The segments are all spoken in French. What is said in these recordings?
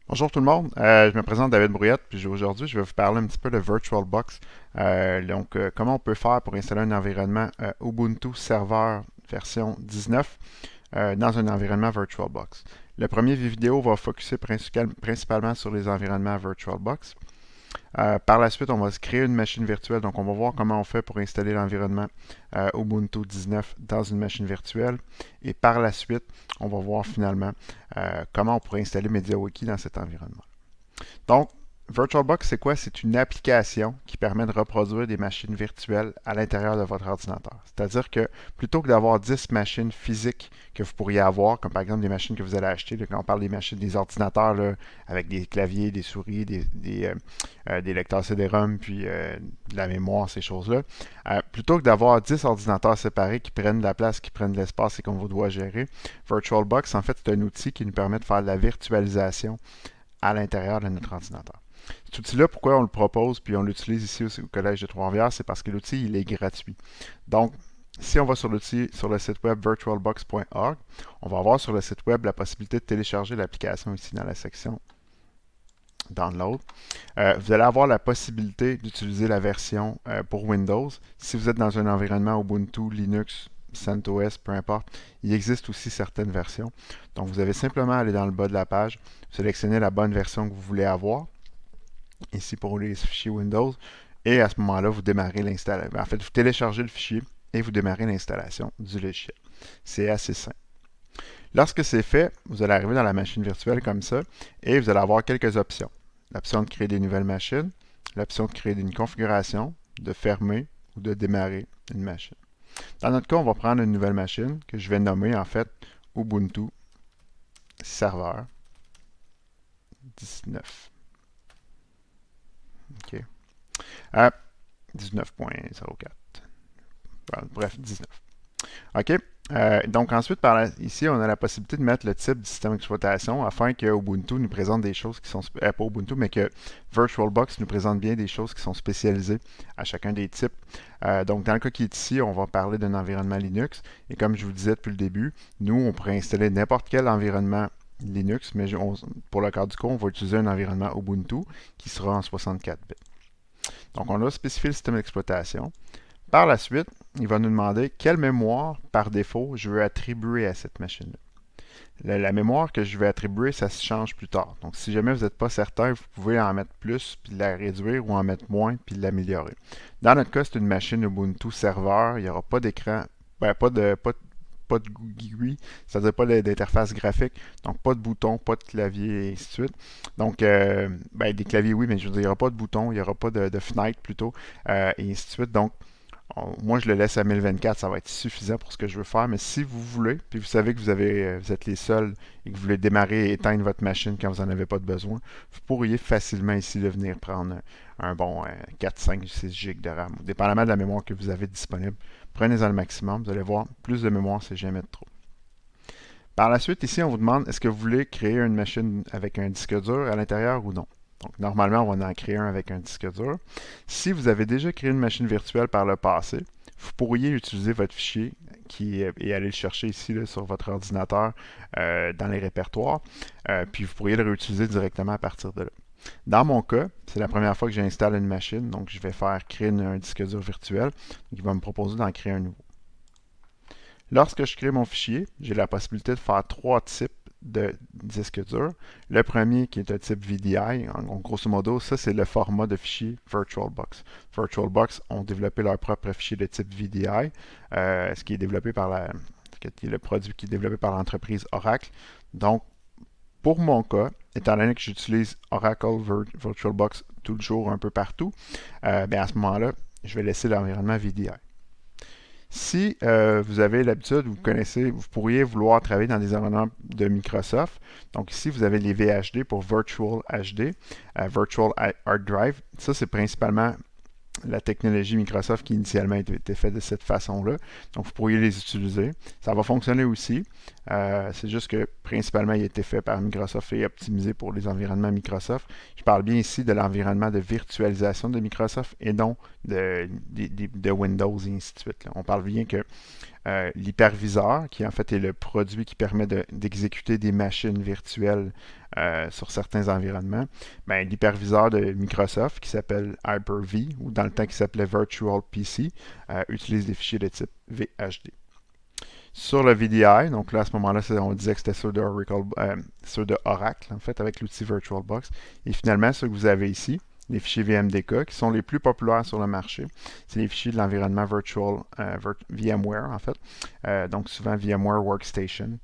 Bonjour tout le monde, je me présente David Brouillette, puis aujourd'hui je vais vous parler un petit peu de VirtualBox. Comment on peut faire pour installer un environnement Ubuntu Server version 19 dans un environnement VirtualBox. Le premier vidéo va focuser principalement sur les environnements VirtualBox. Par la suite, on va se créer une machine virtuelle. Donc, on va voir comment on fait pour installer l'environnement Ubuntu 19 dans une machine virtuelle. Et par la suite, on va voir finalement comment on pourrait installer MediaWiki dans cet environnement. Donc, VirtualBox, c'est quoi? C'est une application qui permet de reproduire des machines virtuelles à l'intérieur de votre ordinateur. C'est-à-dire que plutôt que d'avoir 10 machines physiques que vous pourriez avoir, comme par exemple des machines que vous allez acheter, là, quand on parle des machines, des ordinateurs là, avec des claviers, des souris, des lecteurs CD-ROM, puis de la mémoire, ces choses-là, plutôt que d'avoir 10 ordinateurs séparés qui prennent de la place, qui prennent de l'espace et qu'on doit gérer, VirtualBox, en fait, c'est un outil qui nous permet de faire de la virtualisation à l'intérieur de notre ordinateur. Cet outil-là, pourquoi on le propose puis on l'utilise ici aussi au Collège de Trois-Rivières, c'est parce que l'outil, il est gratuit. Donc, si on va sur l'outil, sur le site web virtualbox.org, on va avoir sur le site web la possibilité de télécharger l'application ici dans la section Download. Vous allez avoir la possibilité d'utiliser la version pour Windows. Si vous êtes dans un environnement Ubuntu, Linux, CentOS, peu importe, il existe aussi certaines versions. Donc, vous avez simplement à aller dans le bas de la page, sélectionner la bonne version que vous voulez avoir, ici pour les fichiers Windows, et à ce moment-là, vous démarrez l'installation. En fait, vous téléchargez le fichier et vous démarrez l'installation du logiciel. C'est assez simple. Lorsque c'est fait, vous allez arriver dans la machine virtuelle comme ça, et vous allez avoir quelques options. L'option de créer des nouvelles machines, l'option de créer une configuration, de fermer ou de démarrer une machine. Dans notre cas, on va prendre une nouvelle machine que je vais nommer en fait Ubuntu Server 19. OK. À 19.04. Bref, 19. OK. Donc ensuite, ici, on a la possibilité de mettre le type du système d'exploitation afin que Ubuntu nous présente des choses qui sont, pas Ubuntu, mais que VirtualBox nous présente bien des choses qui sont spécialisées à chacun des types. Donc dans le cas qui est ici, on va parler d'un environnement Linux. Et comme je vous disais depuis le début, nous, on pourrait installer n'importe quel environnement Linux, mais pour le cas du coup, on va utiliser un environnement Ubuntu qui sera en 64 bits. Donc on a spécifié le système d'exploitation. Par la suite, il va nous demander quelle mémoire, par défaut, je veux attribuer à cette machine-là. La mémoire que je vais attribuer, ça se change plus tard. Donc, si jamais vous n'êtes pas certain, vous pouvez en mettre plus, puis la réduire, ou en mettre moins, puis l'améliorer. Dans notre cas, c'est une machine Ubuntu serveur. Il n'y aura pas d'écran, pas de GUI, c'est-à-dire pas d'interface graphique, donc pas de bouton, pas de clavier, et ainsi de suite. Donc, des claviers, oui, mais je veux dire, il n'y aura pas de bouton, il n'y aura pas de fenêtre plutôt, et ainsi de suite. Donc, moi, je le laisse à 1024, ça va être suffisant pour ce que je veux faire. Mais si vous voulez, puis vous savez que vous êtes les seuls et que vous voulez démarrer et éteindre votre machine quand vous n'en avez pas de besoin, vous pourriez facilement ici venir prendre un bon 4, 5, 6 GB de RAM. Dépendamment de la mémoire que vous avez disponible, prenez-en le maximum. Vous allez voir, plus de mémoire, c'est jamais de trop. Par la suite, ici, on vous demande est-ce que vous voulez créer une machine avec un disque dur à l'intérieur ou non. Donc, normalement, on va en créer un avec un disque dur. Si vous avez déjà créé une machine virtuelle par le passé, vous pourriez utiliser votre fichier et aller le chercher ici là, sur votre ordinateur dans les répertoires, puis vous pourriez le réutiliser directement à partir de là. Dans mon cas, c'est la première fois que j'installe une machine, donc je vais faire créer un disque dur virtuel. Donc, il va me proposer d'en créer un nouveau. Lorsque je crée mon fichier, j'ai la possibilité de faire trois types de disque dur. Le premier qui est un type VDI, grosso modo, ça c'est le format de fichier VirtualBox. VirtualBox ont développé leur propre fichier de type VDI, ce qui est développé par le produit qui est développé par l'entreprise Oracle. Donc, pour mon cas, étant donné que j'utilise Oracle VirtualBox tout le jour un peu partout, à ce moment-là, je vais laisser l'environnement VDI. Si vous avez l'habitude, vous connaissez, vous pourriez vouloir travailler dans des environnements de Microsoft. Donc ici, vous avez les VHD pour Virtual HD, Virtual Hard Drive. Ça, c'est principalement la technologie Microsoft qui initialement a été faite de cette façon-là. Donc, vous pourriez les utiliser. Ça va fonctionner aussi. C'est juste que principalement, il a été fait par Microsoft et optimisé pour les environnements Microsoft. Je parle bien ici de l'environnement de virtualisation de Microsoft et non de Windows et ainsi de suite. Là. On parle bien que l'hyperviseur, qui en fait est le produit qui permet d'exécuter des machines virtuelles sur certains environnements. Ben, l'hyperviseur de Microsoft, qui s'appelle Hyper-V, ou dans le temps qui s'appelait Virtual PC, utilise des fichiers de type VHD. Sur le VDI, donc là à ce moment-là, on disait que c'était ceux de Oracle, en fait, avec l'outil VirtualBox. Et finalement, ce que vous avez ici, les fichiers VMDK, qui sont les plus populaires sur le marché, c'est les fichiers de l'environnement VMware, en fait. Donc souvent VMware Workstation.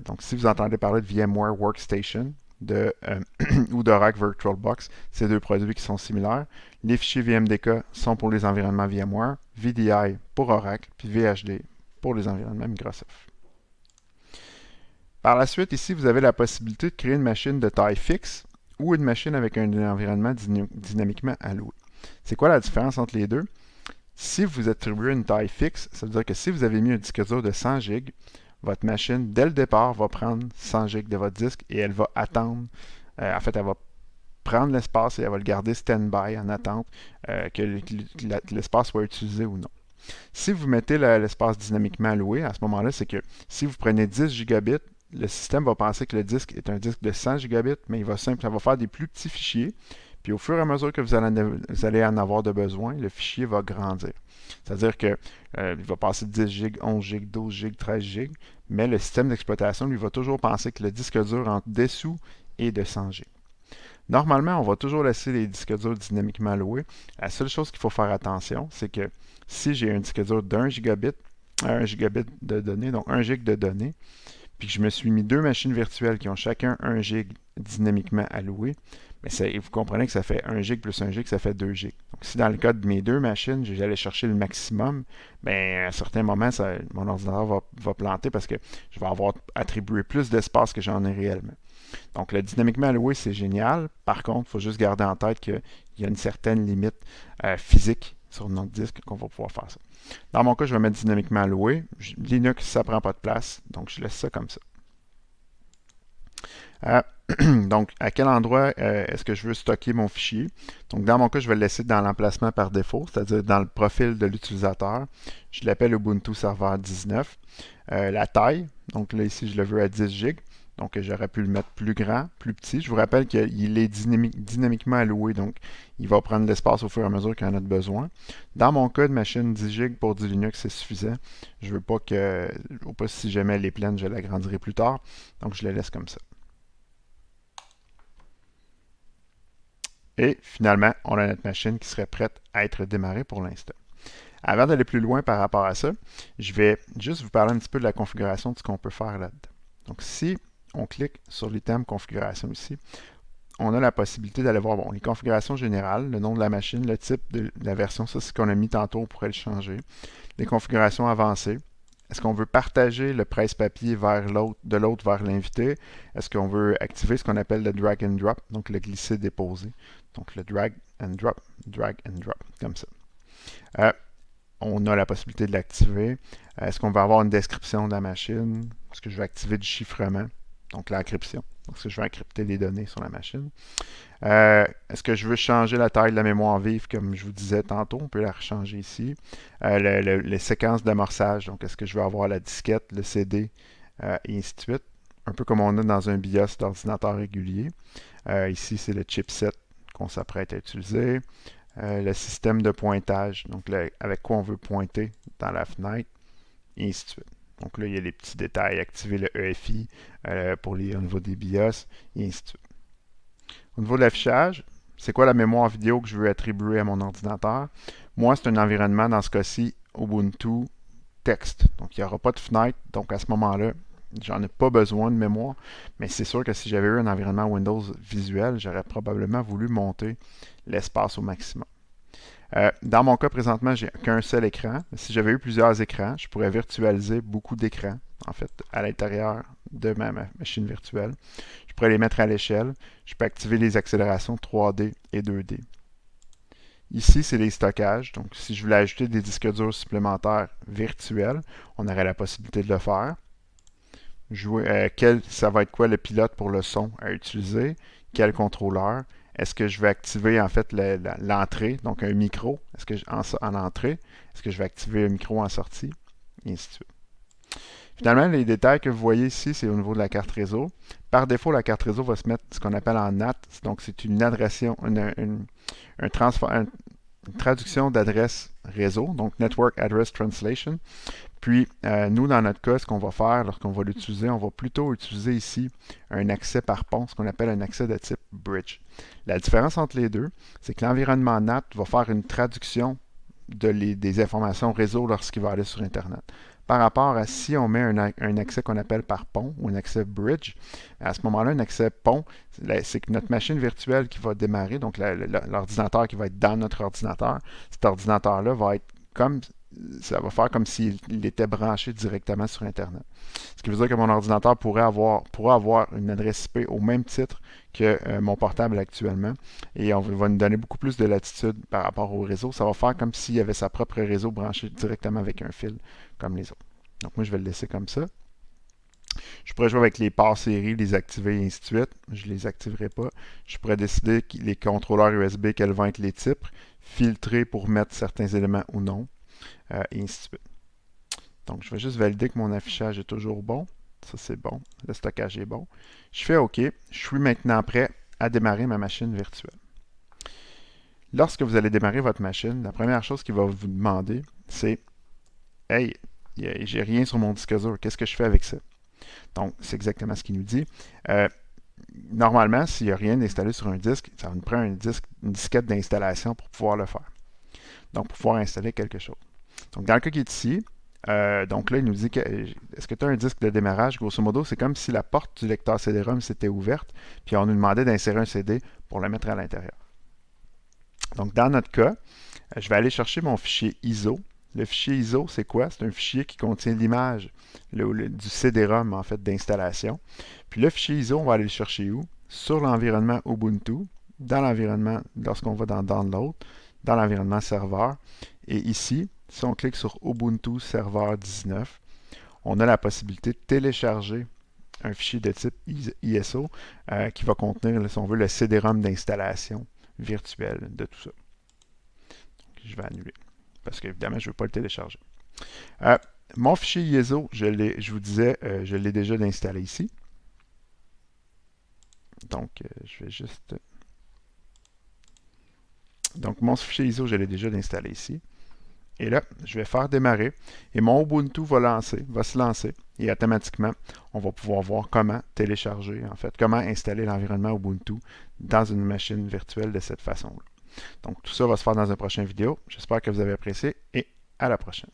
Donc si vous entendez parler de VMware Workstation, ou d'Oracle VirtualBox, c'est deux produits qui sont similaires. Les fichiers VMDK sont pour les environnements VMware, VDI pour Oracle, puis VHD pour les environnements Microsoft. Par la suite, ici, vous avez la possibilité de créer une machine de taille fixe ou une machine avec un environnement dynamiquement alloué. C'est quoi la différence entre les deux? Si vous attribuez une taille fixe, ça veut dire que si vous avez mis un disque dur de 100 GB, votre machine, dès le départ, va prendre 100 GB de votre disque et elle va attendre. En fait, elle va prendre l'espace et elle va le garder stand-by en attente que l'espace soit utilisé ou non. Si vous mettez l'espace dynamiquement alloué, à ce moment-là, c'est que si vous prenez 10 gigabits, le système va penser que le disque est un disque de 100 gigabits, mais ça va faire des plus petits fichiers. Puis au fur et à mesure que vous allez en avoir de besoin, le fichier va grandir. C'est-à-dire qu'il va passer de 10 GB, 11 GB, 12 GB, 13 GB, mais le système d'exploitation, lui, va toujours penser que le disque dur entre dessous est de 100 GB. Normalement, on va toujours laisser les disques durs dynamiquement alloués. La seule chose qu'il faut faire attention, c'est que si j'ai un disque dur d'1 gigabit, 1 gigabit de données, donc 1 gig de données, puis que je me suis mis deux machines virtuelles qui ont chacun 1 gig dynamiquement alloué, mais vous comprenez que ça fait 1 gig plus 1 gig, ça fait 2 gig. Donc si dans le cas de mes deux machines, j'allais chercher le maximum, bien à un certain moment, mon ordinateur va planter parce que je vais avoir attribué plus d'espace que j'en ai réellement. Donc, le dynamiquement alloué, c'est génial. Par contre, il faut juste garder en tête qu'il y a une certaine limite physique sur notre disque qu'on va pouvoir faire ça. Dans mon cas, je vais mettre dynamiquement alloué. Linux, ça ne prend pas de place, donc je laisse ça comme ça. Donc, à quel endroit est-ce que je veux stocker mon fichier? Donc, dans mon cas, je vais le laisser dans l'emplacement par défaut, c'est-à-dire dans le profil de l'utilisateur. Je l'appelle Ubuntu Server 19. La taille, donc là, ici, je le veux à 10 GB. Donc, j'aurais pu le mettre plus grand, plus petit. Je vous rappelle qu'il est dynamiquement alloué, donc il va prendre l'espace au fur et à mesure qu'il en a besoin. Dans mon cas de machine 10 GB pour du Linux, c'est suffisant. Je veux pas si jamais elle est pleine, je l'agrandirai plus tard. Donc, je la laisse comme ça. Et finalement, on a notre machine qui serait prête à être démarrée pour l'instant. Avant d'aller plus loin par rapport à ça, je vais juste vous parler un petit peu de la configuration de ce qu'on peut faire là-dedans. Donc, si on clique sur l'item configuration ici, on a la possibilité d'aller voir les configurations générales, le nom de la machine, le type de la version, ça c'est ce qu'on a mis tantôt, on pourrait le changer. Les configurations avancées. Est-ce qu'on veut partager le presse-papier de l'autre vers l'invité? Est-ce qu'on veut activer ce qu'on appelle le drag and drop, donc le glisser-déposer? Donc le drag and drop, comme ça. On a la possibilité de l'activer. Est-ce qu'on va avoir une description de la machine? Est-ce que je vais activer du chiffrement? Donc l'encryption. Est-ce que je vais encrypter les données sur la machine? Est-ce que je veux changer la taille de la mémoire vive, comme je vous disais tantôt? On peut la rechanger ici. Les séquences d'amorçage. Donc, est-ce que je veux avoir la disquette, le CD, et ainsi de suite. Un peu comme on a dans un BIOS d'ordinateur régulier. Ici, c'est le chipset qu'on s'apprête à utiliser. Le système de pointage, donc avec quoi on veut pointer dans la fenêtre, et ainsi de suite. Donc là, il y a les petits détails, activer le EFI au niveau des BIOS, et ainsi de suite. Au niveau de l'affichage, c'est quoi la mémoire vidéo que je veux attribuer à mon ordinateur? Moi, c'est un environnement, dans ce cas-ci, Ubuntu texte. Donc, il n'y aura pas de fenêtre. Donc, à ce moment-là, j'en ai pas besoin de mémoire. Mais c'est sûr que si j'avais eu un environnement Windows visuel, j'aurais probablement voulu monter l'espace au maximum. Dans mon cas, présentement, j'ai qu'un seul écran. Si j'avais eu plusieurs écrans, je pourrais virtualiser beaucoup d'écrans, en fait, à l'intérieur de ma machine virtuelle. Je pourrais les mettre à l'échelle. Je peux activer les accélérations 3D et 2D. Ici, c'est les stockages. Donc, si je voulais ajouter des disques durs supplémentaires virtuels, on aurait la possibilité de le faire. Ça va être quoi le pilote pour le son à utiliser? Quel contrôleur? Est-ce que je vais activer en fait l'entrée, donc un micro en entrée? Est-ce que je vais activer un micro en sortie? Et ainsi de suite. Finalement, les détails que vous voyez ici, c'est au niveau de la carte réseau. Par défaut, la carte réseau va se mettre ce qu'on appelle en NAT, donc c'est une adression, un transfert, une traduction d'adresse réseau, donc Network Address Translation. Puis, nous, dans notre cas, ce qu'on va faire lorsqu'on va l'utiliser, on va plutôt utiliser ici un accès par pont, ce qu'on appelle un accès de type bridge. La différence entre les deux, c'est que l'environnement NAT va faire une traduction des informations réseau lorsqu'il va aller sur Internet. Par rapport à si on met un accès qu'on appelle par pont ou un accès bridge, à ce moment-là, un accès pont, c'est que notre machine virtuelle qui va démarrer, donc l'ordinateur qui va être dans notre ordinateur, cet ordinateur-là va être comme ça va faire comme s'il était branché directement sur Internet. Ce qui veut dire que mon ordinateur pourra avoir une adresse IP au même titre que mon portable actuellement. Et on va nous donner beaucoup plus de latitude par rapport au réseau. Ça va faire comme s'il y avait sa propre réseau branché directement avec un fil, comme les autres. Donc moi, je vais le laisser comme ça. Je pourrais jouer avec les ports séries, les activer et ainsi de suite. Je ne les activerai pas. Je pourrais décider les contrôleurs USB, quels vont être les types, filtrer pour mettre certains éléments ou non. Et ainsi de suite. Donc, je vais juste valider que mon affichage est toujours bon. Ça, c'est bon. Le stockage est bon. Je fais OK. Je suis maintenant prêt à démarrer ma machine virtuelle. Lorsque vous allez démarrer votre machine, la première chose qu'il va vous demander, c'est « Hey, j'ai rien sur mon disque dur. Qu'est-ce que je fais avec ça? » Donc, c'est exactement ce qu'il nous dit. Normalement, s'il n'y a rien d'installé sur un disque, ça nous prend une disquette d'installation pour pouvoir le faire. Donc, pour pouvoir installer quelque chose. Donc, dans le cas qui est ici, donc là, il nous dit que est-ce que tu as un disque de démarrage? Grosso modo, c'est comme si la porte du lecteur CD-ROM s'était ouverte, puis on nous demandait d'insérer un CD pour le mettre à l'intérieur. Donc, dans notre cas, je vais aller chercher mon fichier ISO. Le fichier ISO, c'est quoi? C'est un fichier qui contient l'image du CD-ROM, en fait, d'installation. Puis le fichier ISO, on va aller le chercher où? Sur l'environnement Ubuntu, dans l'environnement, lorsqu'on va dans Download, dans l'environnement serveur. Et ici, si on clique sur Ubuntu Serveur 19, on a la possibilité de télécharger un fichier de type ISO qui va contenir, si on veut, le CD-ROM d'installation virtuelle de tout ça. Donc, je vais annuler parce qu'évidemment, je ne veux pas le télécharger. Mon fichier ISO, je vous disais, je l'ai déjà installé ici. Donc, je vais juste... Donc, mon fichier ISO, je l'ai déjà installé ici. Et là, je vais faire démarrer et mon Ubuntu va se lancer et automatiquement, on va pouvoir voir comment télécharger, en fait, comment installer l'environnement Ubuntu dans une machine virtuelle de cette façon-là. Donc, tout ça va se faire dans une prochaine vidéo. J'espère que vous avez apprécié et à la prochaine.